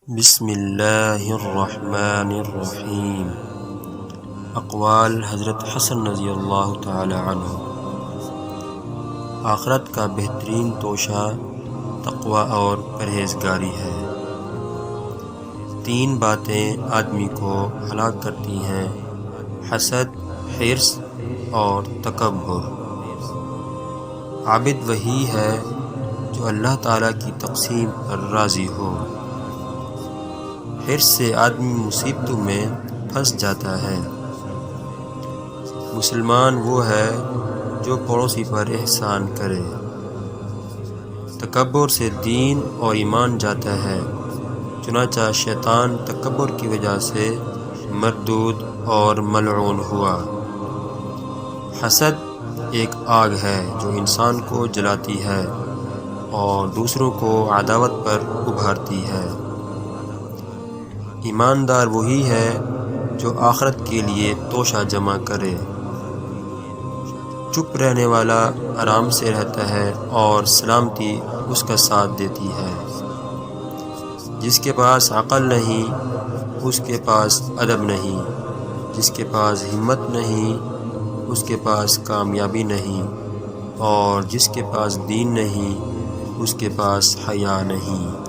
بسم اللہ الرحمن الرحیم۔ اقوال حضرت حسن رضی اللہ تعالی عنہ۔ آخرت کا بہترین توشہ تقوی اور پرہیزگاری ہے۔ تین باتیں آدمی کو ہلاک کرتی ہیں: حسد، حرص اور تکبر۔ عابد وہی ہے جو اللہ تعالیٰ کی تقسیم پر راضی ہو۔ حرص سے آدمی مصیبتوں میں پھنس جاتا ہے۔ مسلمان وہ ہے جو پڑوسی پر احسان کرے۔ تکبر سے دین اور ایمان جاتا ہے، چنانچہ شیطان تکبر کی وجہ سے مردود اور ملعون ہوا۔ حسد ایک آگ ہے جو انسان کو جلاتی ہے اور دوسروں کو عداوت پر ابھارتی ہے۔ ایماندار وہی ہے جو آخرت کے لیے توشہ جمع کرے۔ چپ رہنے والا آرام سے رہتا ہے اور سلامتی اس کا ساتھ دیتی ہے۔ جس کے پاس عقل نہیں اس کے پاس ادب نہیں، جس کے پاس ہمت نہیں اس کے پاس کامیابی نہیں، اور جس کے پاس دین نہیں اس کے پاس حیا نہیں۔